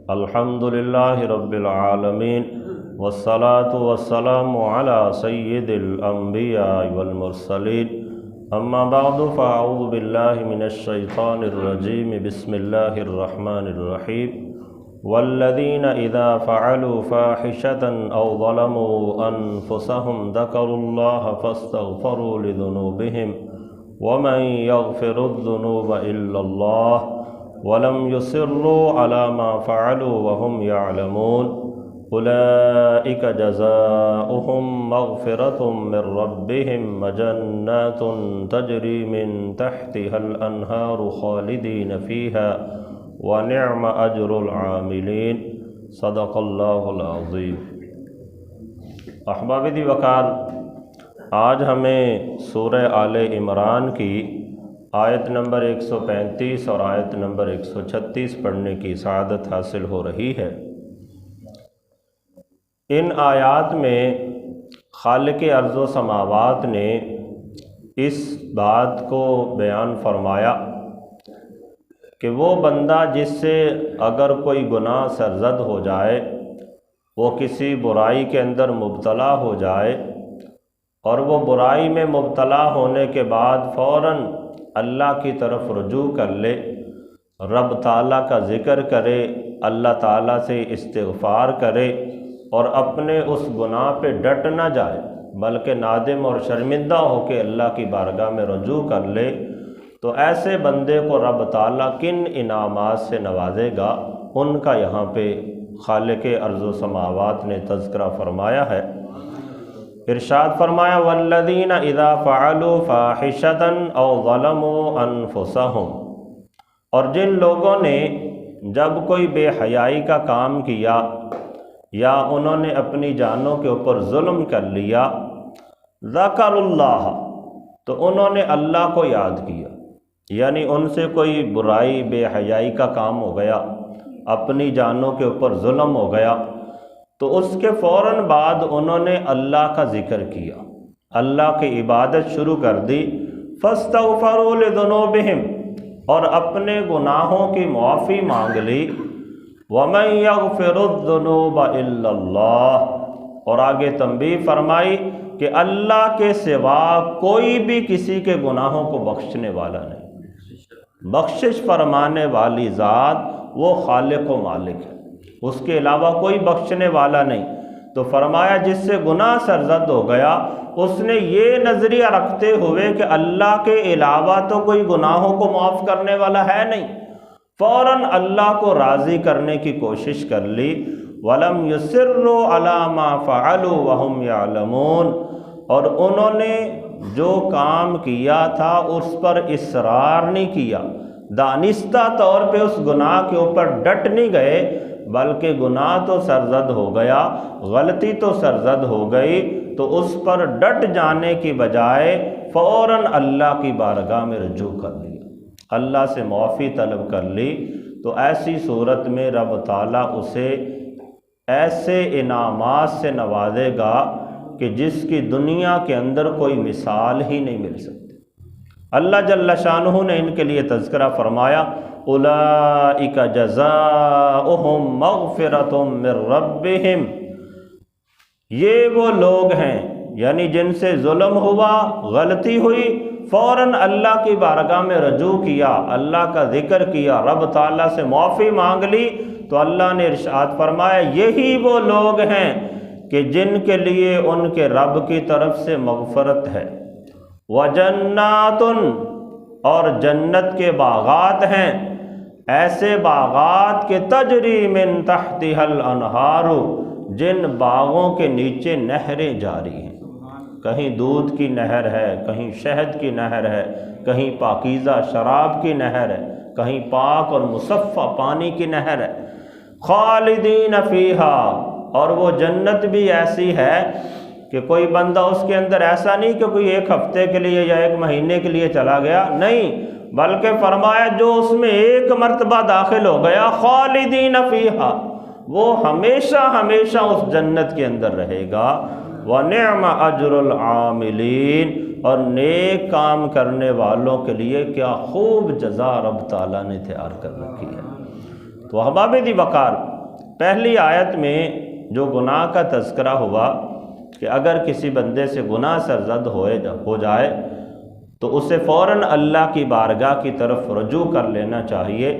الحمدللہ رب العالمین والصلاة والسلام علی سید الانبیاء والمرسلین اما بعد فاعوذ باللہ من الشیطان الرجیم بسم اللہ الرحمن الرحیم والذین اذا فعلوا فاحشة او ظلموا انفسهم ذکروا اللہ فاستغفروا لذنوبهم ومن يغفر الذنوب الا اللہ وَلَمْ يُصِرُّوا عَلَى مَا فَعَلُوا وَهُمْ يَعْلَمُونَ أُولَئِكَ جَزَاؤُهُمْ مَغْفِرَةٌ مِّن رَّبِّهِمْ وَجَنَّاتٌ تَجْرِي مِن تَحْتِهَا الْأَنْهَارُ خَالِدِينَ فِيهَا وَنِعْمَ أَجْرُ الْعَامِلِينَ صدق اللہ العظیم۔ احباب دی وقار، آج ہمیں سورہ آل عمران کی آیت نمبر 135 اور آیت نمبر 136 پڑھنے کی سعادت حاصل ہو رہی ہے۔ ان آیات میں خالق ارض و سماوات نے اس بات کو بیان فرمایا کہ وہ بندہ جس سے اگر کوئی گناہ سرزد ہو جائے، وہ کسی برائی کے اندر مبتلا ہو جائے اور وہ برائی میں مبتلا ہونے کے بعد فوراً اللہ کی طرف رجوع کر لے، رب تعالیٰ کا ذکر کرے، اللہ تعالیٰ سے استغفار کرے اور اپنے اس گناہ پہ ڈٹ نہ جائے بلکہ نادم اور شرمندہ ہو کے اللہ کی بارگاہ میں رجوع کر لے، تو ایسے بندے کو رب تعالیٰ کن انعامات سے نوازے گا، ان کا یہاں پہ خالق ارض و سماوات نے تذکرہ فرمایا ہے۔ ارشاد فرمایا والذین اذا فعلوا فاحشة او ظلموا انفسهم، اور جن لوگوں نے جب کوئی بے حیائی کا کام کیا یا انہوں نے اپنی جانوں کے اوپر ظلم کر لیا، ذکر اللہ، تو انہوں نے اللہ کو یاد کیا، یعنی ان سے کوئی برائی بے حیائی کا کام ہو گیا، اپنی جانوں کے اوپر ظلم ہو گیا، تو اس کے فوراً بعد انہوں نے اللہ کا ذکر کیا، اللہ کی عبادت شروع کر دی، فاستغفروا لذنوبہم، اور اپنے گناہوں کی معافی مانگ لی، ومن یغفر الذنوب الا اللہ، اور آگے تنبیہ فرمائی کہ اللہ کے سوا کوئی بھی کسی کے گناہوں کو بخشنے والا نہیں، بخشش فرمانے والی ذات وہ خالق و مالک ہے، اس کے علاوہ کوئی بخشنے والا نہیں۔ تو فرمایا جس سے گناہ سرزد ہو گیا، اس نے یہ نظریہ رکھتے ہوئے کہ اللہ کے علاوہ تو کوئی گناہوں کو معاف کرنے والا ہے نہیں، فوراً اللہ کو راضی کرنے کی کوشش کر لی، وَلَمْ يُصِرُّوا عَلَى مَا فَعَلُوا وَهُمْ يَعْلَمُونَ، اور انہوں نے جو کام کیا تھا اس پر اصرار نہیں کیا، دانستہ طور پہ اس گناہ کے اوپر ڈٹ نہیں گئے، بلکہ گناہ تو سرزد ہو گیا، غلطی تو سرزد ہو گئی، تو اس پر ڈٹ جانے کی بجائے فوراً اللہ کی بارگاہ میں رجوع کر لیا، اللہ سے معافی طلب کر لی، تو ایسی صورت میں رب تعالیٰ اسے ایسے انعامات سے نوازے گا کہ جس کی دنیا کے اندر کوئی مثال ہی نہیں مل سکتی۔ اللہ جل شانہ نے ان کے لیے تذکرہ فرمایا اولئک جزاؤہم مغفرۃ من ربہم، یہ وہ لوگ ہیں یعنی جن سے ظلم ہوا، غلطی ہوئی، فوراً اللہ کی بارگاہ میں رجوع کیا، اللہ کا ذکر کیا، رب تعالیٰ سے معافی مانگ لی، تو اللہ نے ارشاد فرمایا یہی وہ لوگ ہیں کہ جن کے لیے ان کے رب کی طرف سے مغفرت ہے، وجنات، اور جنت کے باغات ہیں، ایسے باغات کے تجری من تحتها الانہار، جن باغوں کے نیچے نہریں جاری ہیں، کہیں دودھ کی نہر ہے، کہیں شہد کی نہر ہے، کہیں پاکیزہ شراب کی نہر ہے، کہیں پاک اور مصفہ پانی کی نہر ہے، خالدین فیہا، اور وہ جنت بھی ایسی ہے کہ کوئی بندہ اس کے اندر ایسا نہیں کہ کوئی ایک ہفتے کے لیے یا ایک مہینے کے لیے چلا گیا، نہیں، بلکہ فرمایا جو اس میں ایک مرتبہ داخل ہو گیا خالدین فیہا، وہ ہمیشہ ہمیشہ اس جنت کے اندر رہے گا، وَنِعْمَ أَجْرُ الْعَامِلِينَ، اور نیک کام کرنے والوں کے لیے کیا خوب جزا رب تعالیٰ نے تیار کر رکھی ہے۔ تو احباب دی وقار، پہلی آیت میں جو گناہ کا تذکرہ ہوا کہ اگر کسی بندے سے گناہ سرزد ہو جائے تو اسے فوراً اللہ کی بارگاہ کی طرف رجوع کر لینا چاہیے۔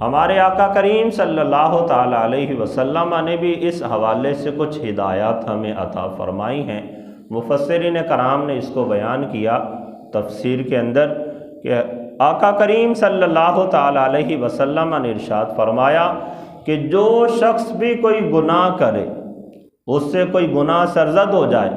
ہمارے آقا کریم صلی اللہ تعالیٰ علیہ وسلم نے بھی اس حوالے سے کچھ ہدایات ہمیں عطا فرمائی ہیں۔ مفسرین کرام نے اس کو بیان کیا تفسیر کے اندر کہ آقا کریم صلی اللہ تعالیٰ علیہ وسلم نے ارشاد فرمایا کہ جو شخص بھی کوئی گناہ کرے، اس سے کوئی گناہ سرزد ہو جائے،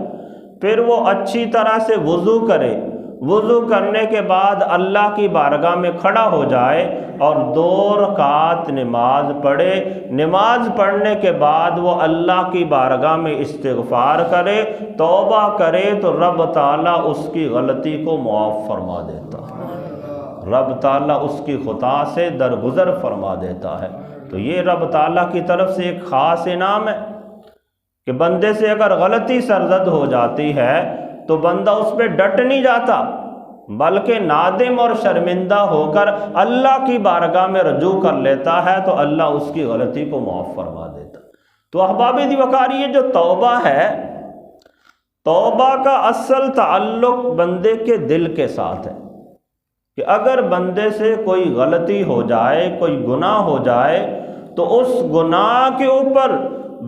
پھر وہ اچھی طرح سے وضو کرے، وضو کرنے کے بعد اللہ کی بارگاہ میں کھڑا ہو جائے اور 2 رکعت نماز پڑھے، نماز پڑھنے کے بعد وہ اللہ کی بارگاہ میں استغفار کرے، توبہ کرے، تو رب تعالیٰ اس کی غلطی کو معاف فرما دیتا ہے، رب تعالیٰ اس کی خطا سے درگزر فرما دیتا ہے۔ تو یہ رب تعالیٰ کی طرف سے ایک خاص انعام ہے کہ بندے سے اگر غلطی سرزد ہو جاتی ہے تو بندہ اس پہ ڈٹ نہیں جاتا، بلکہ نادم اور شرمندہ ہو کر اللہ کی بارگاہ میں رجوع کر لیتا ہے تو اللہ اس کی غلطی کو معاف فرما دیتا۔ تو احباب دی وقار، یہ جو توبہ ہے، توبہ کا اصل تعلق بندے کے دل کے ساتھ ہے کہ اگر بندے سے کوئی غلطی ہو جائے، کوئی گناہ ہو جائے، تو اس گناہ کے اوپر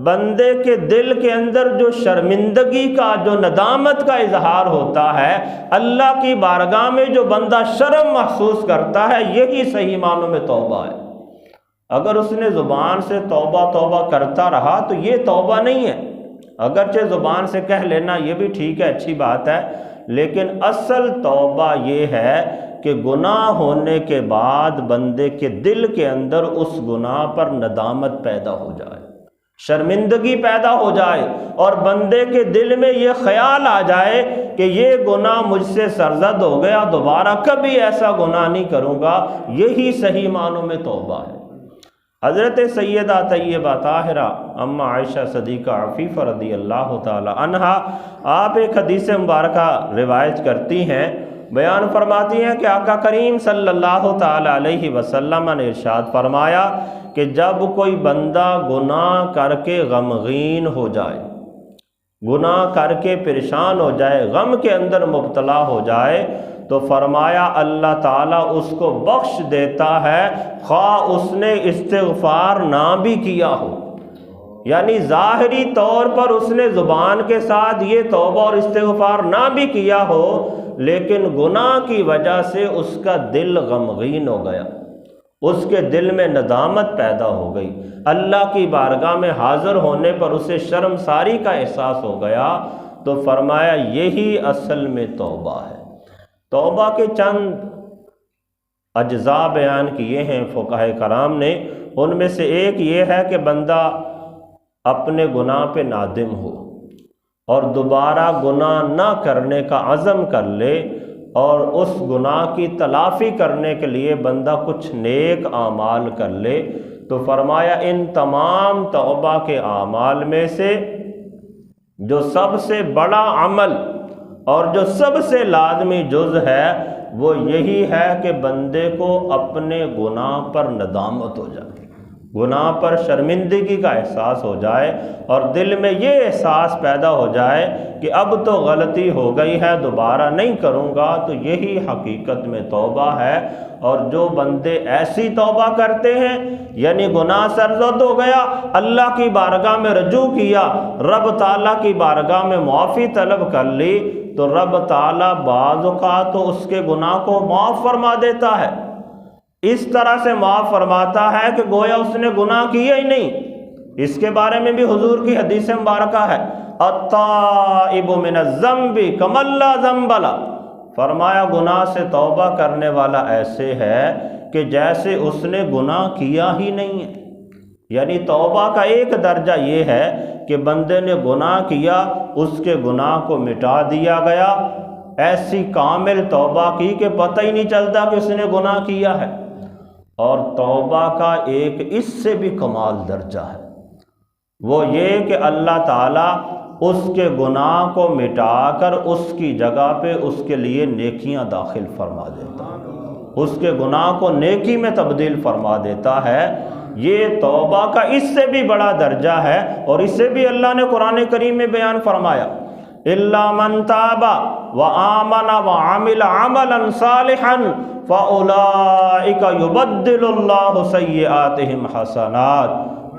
بندے کے دل کے اندر جو شرمندگی کا، جو ندامت کا اظہار ہوتا ہے، اللہ کی بارگاہ میں جو بندہ شرم محسوس کرتا ہے، یہی صحیح معنوں میں توبہ ہے۔ اگر اس نے زبان سے توبہ توبہ کرتا رہا تو یہ توبہ نہیں ہے، اگرچہ زبان سے کہہ لینا یہ بھی ٹھیک ہے، اچھی بات ہے، لیکن اصل توبہ یہ ہے کہ گناہ ہونے کے بعد بندے کے دل کے اندر اس گناہ پر ندامت پیدا ہو جائے، شرمندگی پیدا ہو جائے، اور بندے کے دل میں یہ خیال آ جائے کہ یہ گناہ مجھ سے سرزد ہو گیا، دوبارہ کبھی ایسا گناہ نہیں کروں گا۔ یہی صحیح معنوں میں توبہ ہے۔ حضرت سیدہ طیبہ طاہرہ اما عائشہ صدیقہ عفیفہ رضی اللہ تعالی عنہا، آپ ایک حدیث مبارکہ روایت کرتی ہیں، بیان فرماتی ہیں کہ آقا کریم صلی اللہ تعالی علیہ وسلم نے ارشاد فرمایا کہ جب کوئی بندہ گناہ کر کے غمگین ہو جائے، گناہ کر کے پریشان ہو جائے، غم کے اندر مبتلا ہو جائے، تو فرمایا اللہ تعالیٰ اس کو بخش دیتا ہے، خواہ اس نے استغفار نہ بھی کیا ہو۔ یعنی ظاہری طور پر اس نے زبان کے ساتھ یہ توبہ اور استغفار نہ بھی کیا ہو، لیکن گناہ کی وجہ سے اس کا دل غمگین ہو گیا، اس کے دل میں ندامت پیدا ہو گئی، اللہ کی بارگاہ میں حاضر ہونے پر اسے شرمساری کا احساس ہو گیا، تو فرمایا یہی اصل میں توبہ ہے۔ توبہ کے چند اجزاء بیان کیے ہیں فقہاء کرام نے، ان میں سے ایک یہ ہے کہ بندہ اپنے گناہ پہ نادم ہو اور دوبارہ گناہ نہ کرنے کا عزم کر لے، اور اس گناہ کی تلافی کرنے کے لیے بندہ کچھ نیک اعمال کر لے۔ تو فرمایا ان تمام توبہ کے اعمال میں سے جو سب سے بڑا عمل اور جو سب سے لازمی جز ہے وہ یہی ہے کہ بندے کو اپنے گناہ پر ندامت ہو جائے، گناہ پر شرمندگی کا احساس ہو جائے، اور دل میں یہ احساس پیدا ہو جائے کہ اب تو غلطی ہو گئی ہے، دوبارہ نہیں کروں گا۔ تو یہی حقیقت میں توبہ ہے۔ اور جو بندے ایسی توبہ کرتے ہیں، یعنی گناہ سرزد ہو گیا، اللہ کی بارگاہ میں رجوع کیا، رب تعالیٰ کی بارگاہ میں معافی طلب کر لی، تو رب تعالیٰ بعض اوقات تو اس کے گناہ کو معاف فرما دیتا ہے، اس طرح سے معاف فرماتا ہے کہ گویا اس نے گناہ کیا ہی نہیں۔ اس کے بارے میں بھی حضور کی حدیث مبارکہ ہے، التائب من الذنب کمن لا ذنب لہ، فرمایا گناہ سے توبہ کرنے والا ایسے ہے کہ جیسے اس نے گناہ کیا ہی نہیں ہے۔ یعنی توبہ کا ایک درجہ یہ ہے کہ بندے نے گناہ کیا، اس کے گناہ کو مٹا دیا گیا، ایسی کامل توبہ کی کہ پتہ ہی نہیں چلتا کہ اس نے گناہ کیا ہے۔ اور توبہ کا ایک اس سے بھی کمال درجہ ہے، وہ یہ کہ اللہ تعالیٰ اس کے گناہ کو مٹا کر اس کی جگہ پہ اس کے لیے نیکیاں داخل فرما دیتا ہے، اس کے گناہ کو نیکی میں تبدیل فرما دیتا ہے۔ یہ توبہ کا اس سے بھی بڑا درجہ ہے، اور اسے بھی اللہ نے قرآن کریم میں بیان فرمایا، الا من تاب وآمن وعمل عملا صالحا فاولئک یبدل اللہ سیئاتہم حسنات۔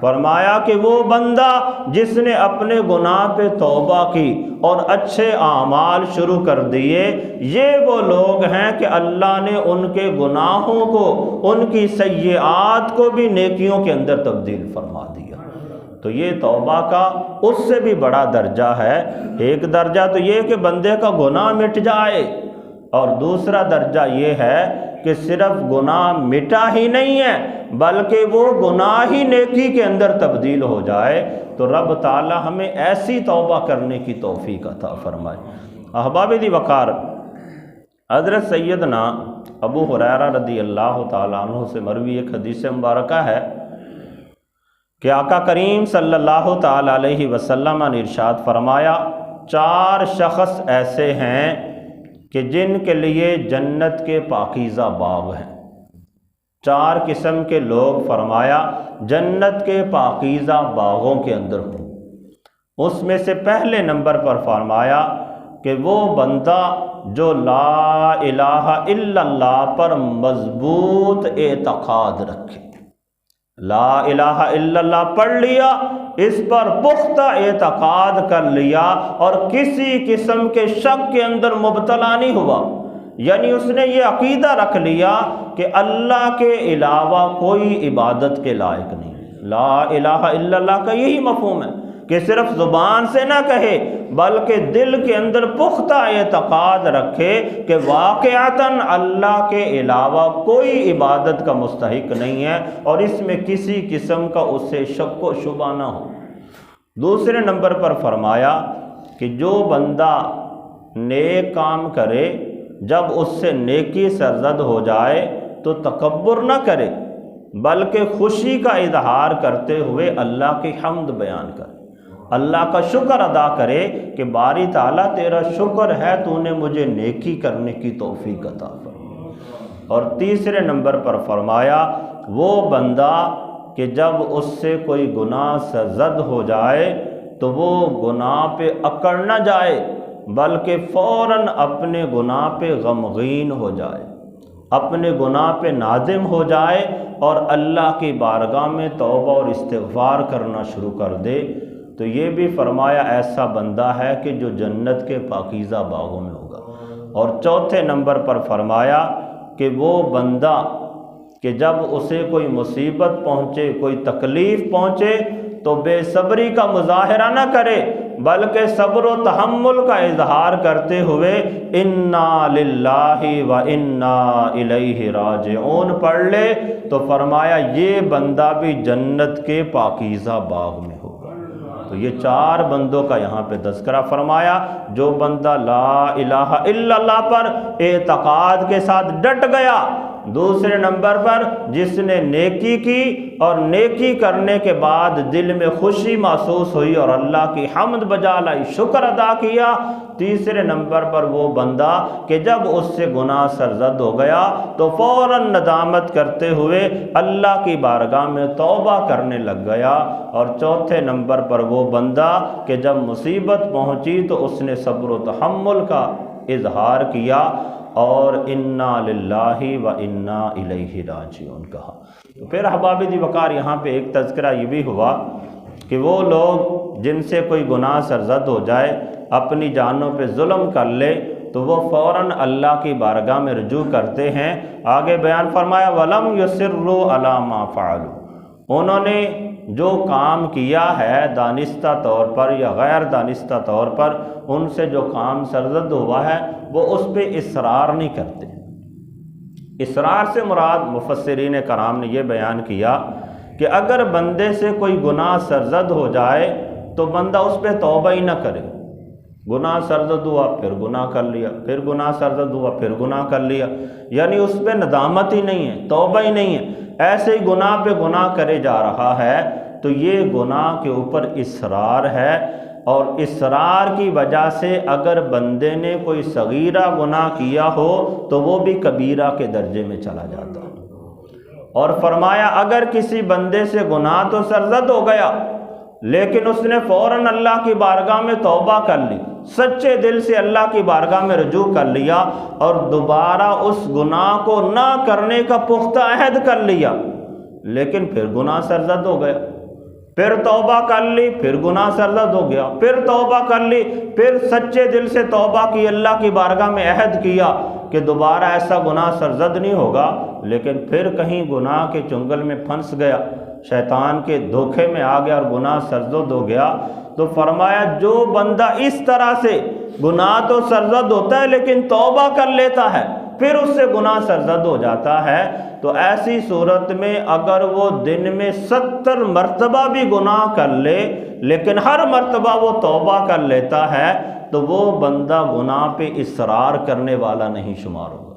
فرمایا کہ وہ بندہ جس نے اپنے گناہ پہ توبہ کی اور اچھے اعمال شروع کر دیے، یہ وہ لوگ ہیں کہ اللہ نے ان کے گناہوں کو، ان کی سیئات کو بھی نیکیوں کے اندر تبدیل فرما دیا۔ تو یہ توبہ کا اس سے بھی بڑا درجہ ہے۔ ایک درجہ تو یہ کہ بندے کا گناہ مٹ جائے، اور دوسرا درجہ یہ ہے کہ صرف گناہ مٹا ہی نہیں ہے بلکہ وہ گناہ ہی نیکی کے اندر تبدیل ہو جائے۔ تو رب تعالی ہمیں ایسی توبہ کرنے کی توفیق عطا فرمائے۔ احباب دی وقار، حضرت سیدنا ابو ہریرہ رضی اللہ تعالیٰ عنہ سے مروی ایک حدیث مبارکہ ہے کہ آقا کریم صلی اللہ تعالیٰ علیہ وسلم نے ارشاد فرمایا، 4 شخص ایسے ہیں کہ جن کے لیے جنت کے پاکیزہ باغ ہیں۔ 4 قسم کے لوگ فرمایا جنت کے پاکیزہ باغوں کے اندر ہوں۔ اس میں سے پہلے نمبر پر فرمایا کہ وہ بندہ جو لا الہ الا اللہ پر مضبوط اعتقاد رکھے۔ لا الہ الا اللہ پڑھ لیا، اس پر پختہ اعتقاد کر لیا اور کسی قسم کے شک کے اندر مبتلا نہیں ہوا، یعنی اس نے یہ عقیدہ رکھ لیا کہ اللہ کے علاوہ کوئی عبادت کے لائق نہیں۔ لا الہ الا اللہ کا یہی مفہوم ہے کہ صرف زبان سے نہ کہے بلکہ دل کے اندر پختہ اعتقاد رکھے کہ واقعتاً اللہ کے علاوہ کوئی عبادت کا مستحق نہیں ہے، اور اس میں کسی قسم کا اس سے شک و شبہ نہ ہو۔ دوسرے نمبر پر فرمایا کہ جو بندہ نیک کام کرے، جب اس سے نیکی سرزد ہو جائے تو تکبر نہ کرے بلکہ خوشی کا اظہار کرتے ہوئے اللہ کی حمد بیان کرے، اللہ کا شکر ادا کرے کہ باری تعالیٰ تیرا شکر ہے تو نے مجھے نیکی کرنے کی توفیق عطا فرمائی۔ اور تیسرے نمبر پر فرمایا وہ بندہ کہ جب اس سے کوئی گناہ سرزد ہو جائے تو وہ گناہ پہ اکڑ نہ جائے بلکہ فوراً اپنے گناہ پہ غمگین ہو جائے، اپنے گناہ پہ نادم ہو جائے اور اللہ کی بارگاہ میں توبہ اور استغفار کرنا شروع کر دے۔ تو یہ بھی فرمایا ایسا بندہ ہے کہ جو جنت کے پاکیزہ باغوں میں ہوگا۔ اور چوتھے نمبر پر فرمایا کہ وہ بندہ کہ جب اسے کوئی مصیبت پہنچے، کوئی تکلیف پہنچے تو بے صبری کا مظاہرہ نہ کرے بلکہ صبر و تحمل کا اظہار کرتے ہوئے انا للہ و انا الیہ راجعون پڑھ لے، تو فرمایا یہ بندہ بھی جنت کے پاکیزہ باغ میں ہوگا۔ تو یہ 4 بندوں کا یہاں پہ تذکرہ فرمایا۔ جو بندہ لا الہ الا اللہ پر اعتقاد کے ساتھ ڈٹ گیا، دوسرے نمبر پر جس نے نیکی کی اور نیکی کرنے کے بعد دل میں خوشی محسوس ہوئی اور اللہ کی حمد بجا لائی، شکر ادا کیا، تیسرے نمبر پر وہ بندہ کہ جب اس سے گناہ سرزد ہو گیا تو فوراً ندامت کرتے ہوئے اللہ کی بارگاہ میں توبہ کرنے لگ گیا، اور چوتھے نمبر پر وہ بندہ کہ جب مصیبت پہنچی تو اس نے صبر و تحمل کا اظہار کیا اور انا للہ و انا الیہ راجعون کہا۔ تو پھر احباب دی وقار یہاں پہ ایک تذکرہ یہ بھی ہوا کہ وہ لوگ جن سے کوئی گناہ سرزد ہو جائے، اپنی جانوں پہ ظلم کر لے، تو وہ فوراً اللہ کی بارگاہ میں رجوع کرتے ہیں۔ آگے بیان فرمایا وَلَمْ يُصِرُّوا عَلَىٰ مَا فَعَلُوا، انہوں نے جو کام کیا ہے دانستہ طور پر یا غیر دانستہ طور پر، ان سے جو کام سرزد ہوا ہے وہ اس پہ اصرار نہیں کرتے۔ اصرار سے مراد مفسرین کرام نے یہ بیان کیا کہ اگر بندے سے کوئی گناہ سرزد ہو جائے تو بندہ اس پہ توبہ ہی نہ کرے، گناہ سرزد ہوا پھر گناہ کر لیا، پھر گناہ سرزد ہوا پھر گناہ کر لیا، یعنی اس پہ ندامت ہی نہیں ہے، توبہ ہی نہیں ہے، ایسے ہی گناہ پہ گناہ کرے جا رہا ہے، تو یہ گناہ کے اوپر اصرار ہے، اور اصرار کی وجہ سے اگر بندے نے کوئی صغیرہ گناہ کیا ہو تو وہ بھی کبیرہ کے درجے میں چلا جاتا ہے۔ اور فرمایا اگر کسی بندے سے گناہ تو سرزد ہو گیا لیکن اس نے فوراً اللہ کی بارگاہ میں توبہ کر لی، سچے دل سے اللہ کی بارگاہ میں رجوع کر لیا اور دوبارہ اس گناہ کو نہ کرنے کا پختہ عہد کر لیا، لیکن پھر گناہ سرزد ہو گیا، پھر توبہ کر لی، پھر گناہ سرزد ہو گیا، پھر توبہ کر لی، پھر سچے دل سے توبہ کی، اللہ کی بارگاہ میں عہد کیا کہ دوبارہ ایسا گناہ سرزد نہیں ہوگا، لیکن پھر کہیں گناہ کے چنگل میں پھنس گیا، شیطان کے دھوکے میں آ گیا اور گناہ سرزد ہو گیا، تو فرمایا جو بندہ اس طرح سے گناہ تو سرزد ہوتا ہے لیکن توبہ کر لیتا ہے پھر اس سے گناہ سرزد ہو جاتا ہے، تو ایسی صورت میں اگر وہ دن میں 70 مرتبہ بھی گناہ کر لے لیکن ہر مرتبہ وہ توبہ کر لیتا ہے تو وہ بندہ گناہ پہ اصرار کرنے والا نہیں شمار ہوگا،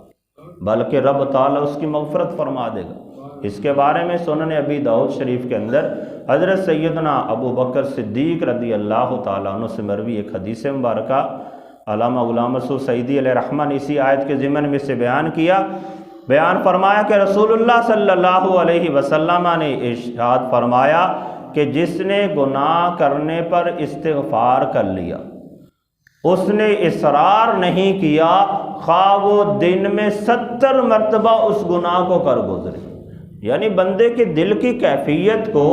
بلکہ رب تعالیٰ اس کی مغفرت فرما دے گا۔ اس کے بارے میں سنن ابی داؤد شریف کے اندر حضرت سیدنا ابو بکر صدیق رضی اللہ تعالیٰ عنہ سے مروی ایک حدیث مبارکہ علامہ غلام رسول سعیدی علیہ رحمہ نے اسی آیت کے ضمن میں سے بیان فرمایا کہ رسول اللہ صلی اللہ علیہ وسلم نے ارشاد فرمایا کہ جس نے گناہ کرنے پر استغفار کر لیا، اس نے اصرار نہیں کیا، خواہ وہ دن میں 70 مرتبہ اس گناہ کو کر گزرے، یعنی بندے کے دل کی کیفیت کو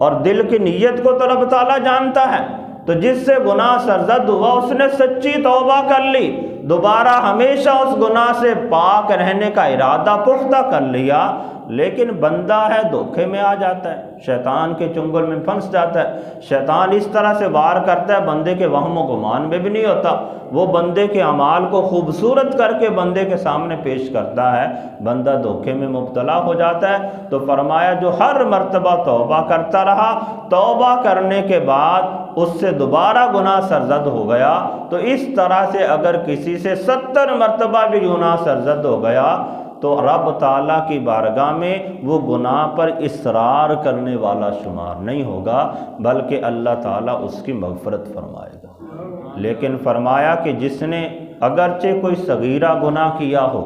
اور دل کی نیت کو تو رب تعالیٰ جانتا ہے، تو جس سے گناہ سرزد ہوا اس نے سچی توبہ کر لی، دوبارہ ہمیشہ اس گناہ سے پاک رہنے کا ارادہ پختہ کر لیا، لیکن بندہ ہے دھوکے میں آ جاتا ہے، شیطان کے چنگل میں پھنس جاتا ہے، شیطان اس طرح سے وار کرتا ہے بندے کے وہم و گمان میں بھی نہیں ہوتا، وہ بندے کے اعمال کو خوبصورت کر کے بندے کے سامنے پیش کرتا ہے، بندہ دھوکے میں مبتلا ہو جاتا ہے۔ تو فرمایا جو ہر مرتبہ توبہ کرتا رہا، توبہ کرنے کے بعد اس سے دوبارہ گناہ سرزد ہو گیا، تو اس طرح سے اگر کسی سے 70 مرتبہ بھی گناہ سرزد ہو گیا تو رب تعالیٰ کی بارگاہ میں وہ گناہ پر اصرار کرنے والا شمار نہیں ہوگا، بلکہ اللہ تعالیٰ اس کی مغفرت فرمائے گا۔ لیکن فرمایا کہ جس نے اگرچہ کوئی صغیرہ گناہ کیا ہو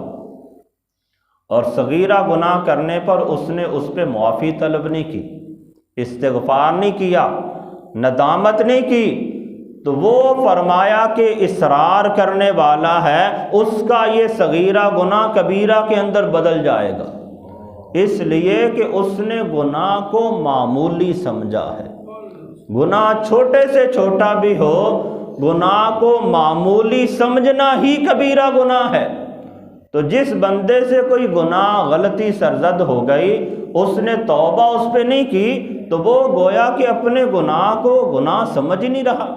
اور صغیرہ گناہ کرنے پر اس نے اس پہ معافی طلب نہیں کی، استغفار نہیں کیا، ندامت نہیں کی، تو وہ فرمایا کہ اصرار کرنے والا ہے، اس کا یہ صغیرہ گناہ کبیرہ کے اندر بدل جائے گا، اس لیے کہ اس نے گناہ کو معمولی سمجھا ہے۔ گناہ چھوٹے سے چھوٹا بھی ہو، گناہ کو معمولی سمجھنا ہی کبیرہ گناہ ہے۔ تو جس بندے سے کوئی گناہ غلطی سرزد ہو گئی، اس نے توبہ اس پہ نہیں کی، تو وہ گویا کہ اپنے گناہ کو گناہ سمجھ نہیں رہا،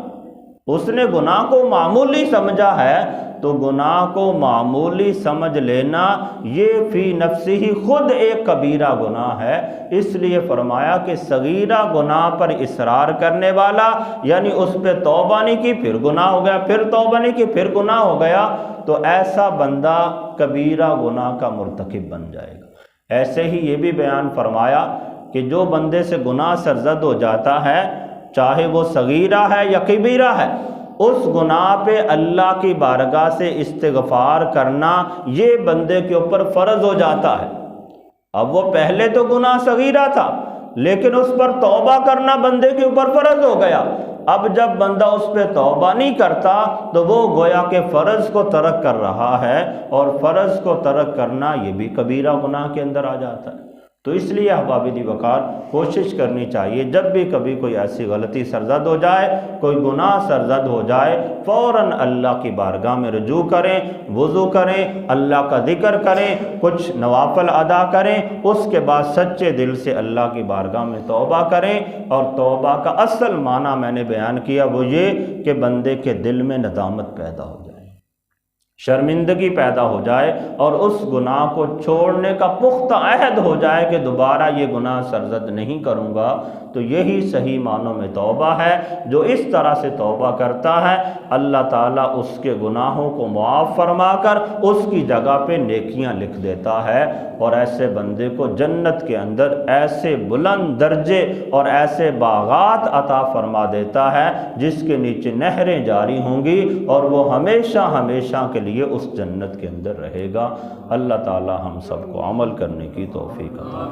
اس نے گناہ کو معمولی سمجھا ہے، تو گناہ کو معمولی سمجھ لینا یہ فی نفسی ہی خود ایک کبیرہ گناہ ہے۔ اس لیے فرمایا کہ صغیرہ گناہ پر اصرار کرنے والا، یعنی اس پہ توبہ نہیں کی پھر گناہ ہو گیا، پھر توبہ نہیں کی پھر گناہ ہو گیا، تو ایسا بندہ کبیرہ گناہ کا مرتکب بن جائے گا۔ ایسے ہی یہ بھی بیان فرمایا کہ جو بندے سے گناہ سرزد ہو جاتا ہے، چاہے وہ صغیرہ ہے یا کبیرہ ہے، اس گناہ پہ اللہ کی بارگاہ سے استغفار کرنا یہ بندے کے اوپر فرض ہو جاتا ہے۔ اب وہ پہلے تو گناہ صغیرہ تھا لیکن اس پر توبہ کرنا بندے کے اوپر فرض ہو گیا، اب جب بندہ اس پہ توبہ نہیں کرتا تو وہ گویا کہ فرض کو ترک کر رہا ہے، اور فرض کو ترک کرنا یہ بھی کبیرہ گناہ کے اندر آ جاتا ہے۔ تو اس لیے احباب دی وقار کوشش کرنی چاہیے جب بھی کبھی کوئی ایسی غلطی سرزد ہو جائے، کوئی گناہ سرزد ہو جائے، فوراً اللہ کی بارگاہ میں رجوع کریں، وضو کریں، اللہ کا ذکر کریں، کچھ نوافل ادا کریں، اس کے بعد سچے دل سے اللہ کی بارگاہ میں توبہ کریں، اور توبہ کا اصل معنی میں نے بیان کیا وہ یہ کہ بندے کے دل میں ندامت پیدا ہو جائے، شرمندگی پیدا ہو جائے، اور اس گناہ کو چھوڑنے کا پختہ عہد ہو جائے کہ دوبارہ یہ گناہ سرزد نہیں کروں گا۔ تو یہی صحیح معنوں میں توبہ ہے۔ جو اس طرح سے توبہ کرتا ہے اللہ تعالیٰ اس کے گناہوں کو معاف فرما کر اس کی جگہ پہ نیکیاں لکھ دیتا ہے، اور ایسے بندے کو جنت کے اندر ایسے بلند درجے اور ایسے باغات عطا فرما دیتا ہے جس کے نیچے نہریں جاری ہوں گی، اور وہ ہمیشہ ہمیشہ کے لیے اس جنت کے اندر رہے گا۔ اللہ تعالی ہم سب کو عمل کرنے کی توفیق عطا